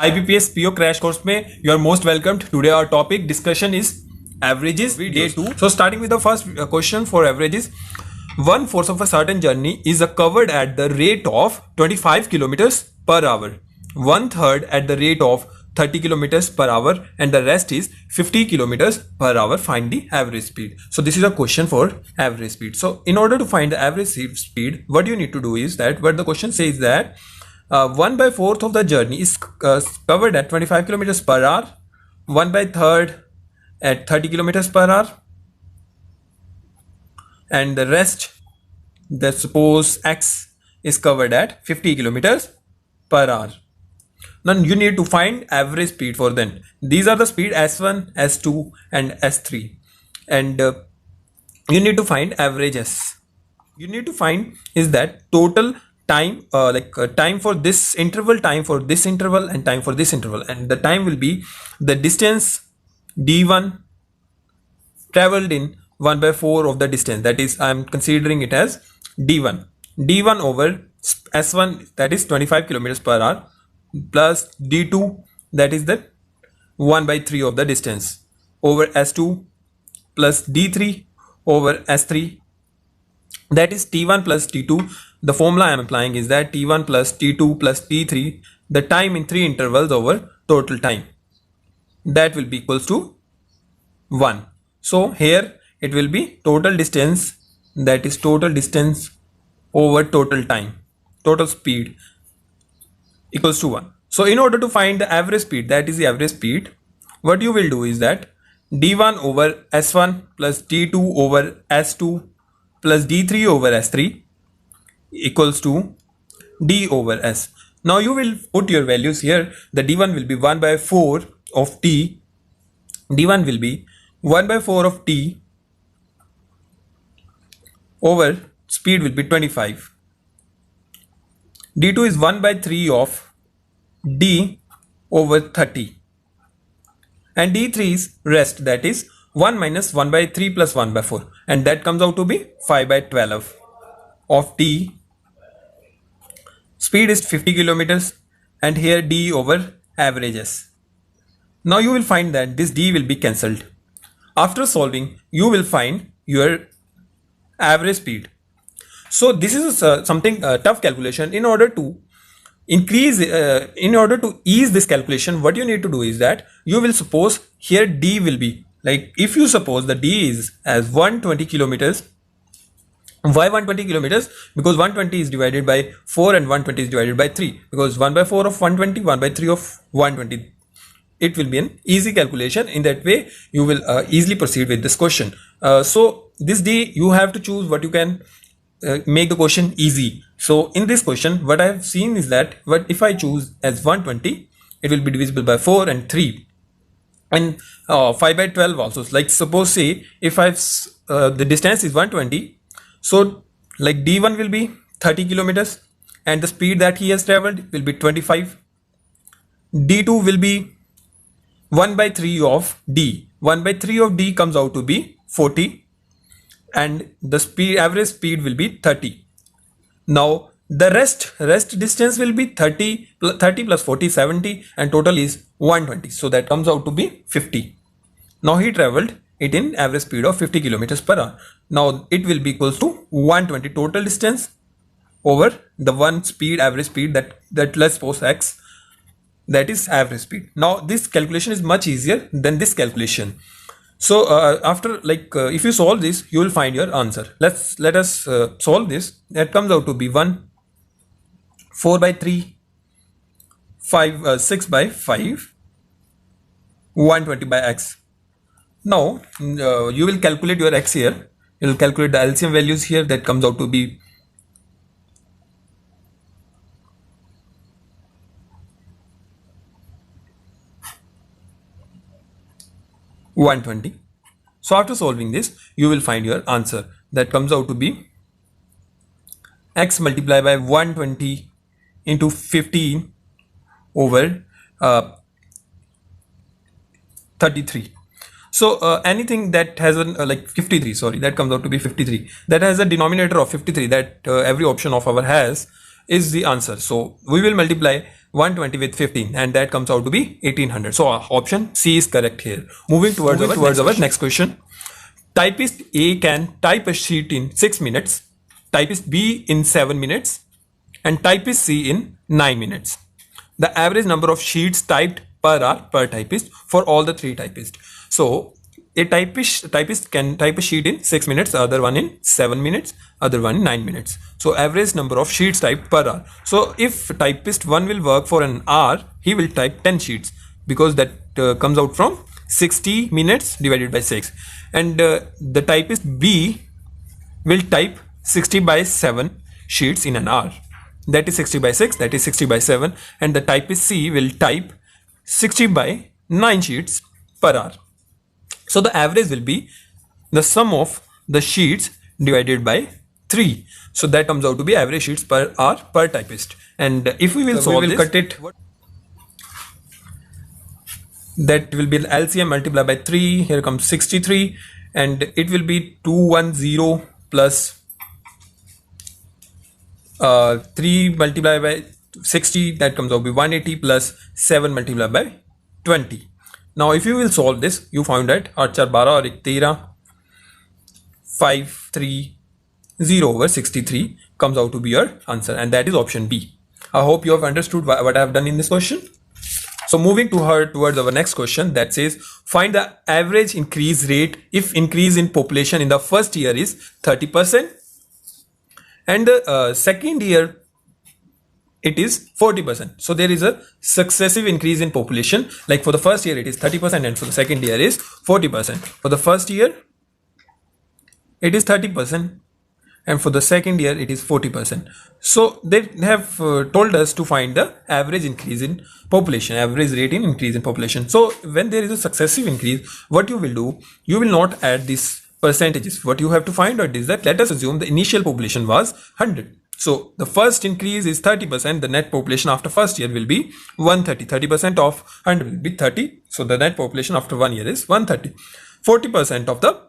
IBPS PO crash course में you are most welcomed. Today our topic discussion is averages day 2. So starting with the first question for averages. 1/4 of a certain journey is covered at the rate of 25 kilometers per hour. 1/3 at the rate of 30 kilometers per hour and the rest is 50 kilometers per hour. Find the average speed. So this is a question for average speed. So in order to find the average speed, what you need to do is that what the question says that 1/4 of the journey is covered at 25 kilometers per hour, 1/3 at 30 kilometers per hour, and the rest, that suppose x is covered at 50 kilometers per hour. Now you need to find average speed for them. These are the speed S1, S2 and S3, and you need to find average S. You need to find is that total time, time for this interval, time for this interval, and time for this interval, and the time will be the distance d1 traveled in 1/4 of the distance, that is I am considering it as d1 over s1, that is 25 kilometers per hour, plus d2, that is the 1/3 of the distance, over s2, plus d3 over s3, that is t1 plus t2. The formula I am applying is that t1 plus t2 plus t3, the time in 3 intervals over total time, that will be equals to 1. So here it will be total distance, that is total distance over total time, total speed, equals to 1. So in order to find the average speed, that is the average speed, what you will do is that d1 over s1 plus d2 over s2 plus d3 over s3 equals to d over s. Now you will put your values here. The d1 will be 1/4 of t, d1 will be 1/4 of t over speed will be 25. d2 is 1/3 of d over 30, and d3 is rest, that is 1 minus 1/3 plus 1/4, and that comes out to be 5/12 of t. Speed is 50 kilometers, and here d over averages. Now you will find that this d will be cancelled. After solving, you will find your average speed. So this is something tough calculation. In order to ease this calculation, what you need to do is that you will suppose here d will be, like if you suppose the d is as 120 kilometers. Why 120 kilometers? Because 120 is divided by 4 and 120 is divided by 3, because 1/4 of 120, 1/3 of 120. It will be an easy calculation. In that way you will easily proceed with this question. So this d you have to choose what you can make the question easy. So in this question what I have seen is that what if I choose as 120, it will be divisible by 4 and 3 and 5/12 also. Like suppose say if I've the distance is 120, so like d1 will be 30 kilometers and the speed that he has traveled will be 25. d2 will be 1/3 of d. 1/3 of d comes out to be 40, and the average speed will be 30. Now the rest distance will be 30 plus 40, 70, and total is 120, so that comes out to be 50. Now he traveled it in average speed of 50 kilometers per hour. Now it will be equals to 120 total distance over the one speed, average speed, that let's suppose x, that is average speed. Now this calculation is much easier than this calculation. So after if you solve this, you will find your answer. Let us solve this. That comes out to be 4/3, 6/5, 120 by x. Now you will calculate your x here. You will calculate the LCM values here. That comes out to be 120. So after solving this, you will find your answer. That comes out to be x multiplied by 120 into 15 over 33. So anything that has a 53, sorry, that comes out to be 53, that has a denominator of 53, that every option of our has, is the answer. So we will multiply 120 with 15, and that comes out to be 1800. So option C is correct here. Moving towards our next question. Typist A can type a sheet in 6 minutes, typist B in 7 minutes, and typist C in 9 minutes. The average number of sheets typed per hour per typist for all the 3 typists. So a typist can type a sheet in 6 minutes, the other one in 7 minutes, other one in 9 minutes. So average number of sheets typed per hour. So if typist 1 will work for an hour, he will type 10 sheets, because that comes out from 60 minutes divided by 6. And the typist B will type 60 by 7 sheets in an hour. That is 60 by 6, that is 60 by 7. And the typist C will type 60 by 9 sheets per hour. So the average will be the sum of the sheets divided by 3. So that comes out to be average sheets per hour per typist. And if we will solve this, cut it. That will be LCM multiplied by 3. Here comes 63, and it will be 210 plus 3 multiplied by 60. That comes out to be 180 plus 7 multiplied by 20. Now if you will solve this, you find that 8 4 12 और 1 13, 530 over 63 comes out to be your answer, and that is option B. I hope you have understood what I have done in this question. So moving towards our next question, that says find the average increase rate if increase in population in the first year is 30% and the second year it is 40%. So there is a successive increase in population. Like for the first year it is 30% and for the second year is 40%. For the first year it is 30% and for the second year it is 40%. So they have told us to find the average increase in population, average rate in increase in population. So when there is a successive increase, what you will do, you will not add these percentages. What you have to find out is that let us assume the initial population was 100. So the first increase is 30%. The net population after first year will be 130. 30% of 100 will be 30. So the net population after 1 year is 130. 40% of the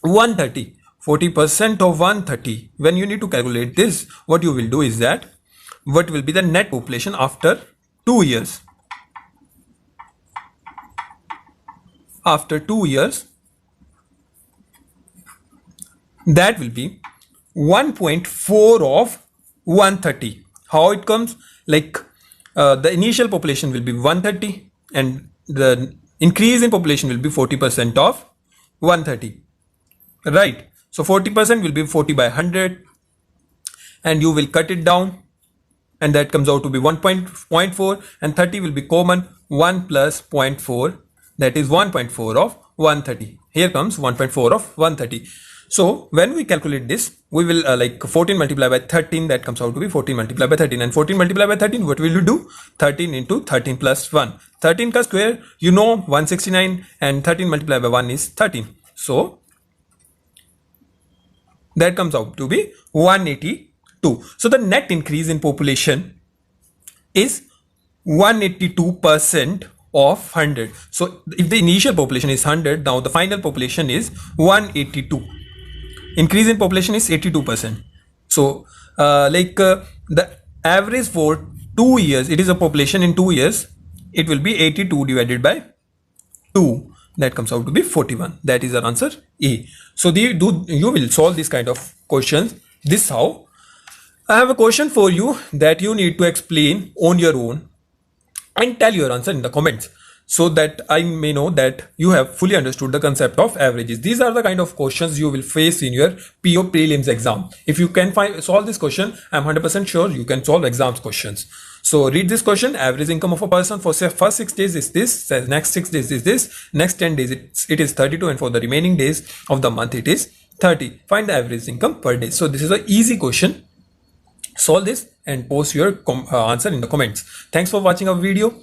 130. 40% of 130. When you need to calculate this, what you will do is that what will be the net population after 2 years. After 2 years, that will be 1.4 of 130. How it comes? Like the initial population will be 130 and the increase in population will be 40% of 130. Right. So 40% will be 40 by 100 and you will cut it down and that comes out to be 1.4 and 30 will be common. 1 plus 0.4, that is 1.4 of 130. Here comes 1.4 of 130. So when we calculate this, we will like 14 multiplied by 13, that comes out to be 14 multiplied by 13, and 14 multiplied by 13, what will you do? 13 into 13 plus 1. 13 ka square, you know, 169, and 13 multiplied by 1 is 13. So that comes out to be 182. So the net increase in population is 182% of 100. So if the initial population is 100, now the final population is 182. Increase in population is 82%. So the average for 2 years, it is a population in 2 years, it will be 82 divided by 2. That comes out to be 41. That is our answer A. So you will solve this kind of questions. This how. I have a question for you that you need to explain on your own and tell your answer in the comments, so that I may know that you have fully understood the concept of averages. These are the kind of questions you will face in your PO prelims exam. If you can solve this question, I'm 100% sure you can solve exams questions. So read this question. Average income of a person for say first 6 days is this, next 6 days is this, next 10 days it is 32, and for the remaining days of the month it is 30. Find the average income per day. So this is an easy question. Solve this and post your answer in the comments. Thanks for watching our video.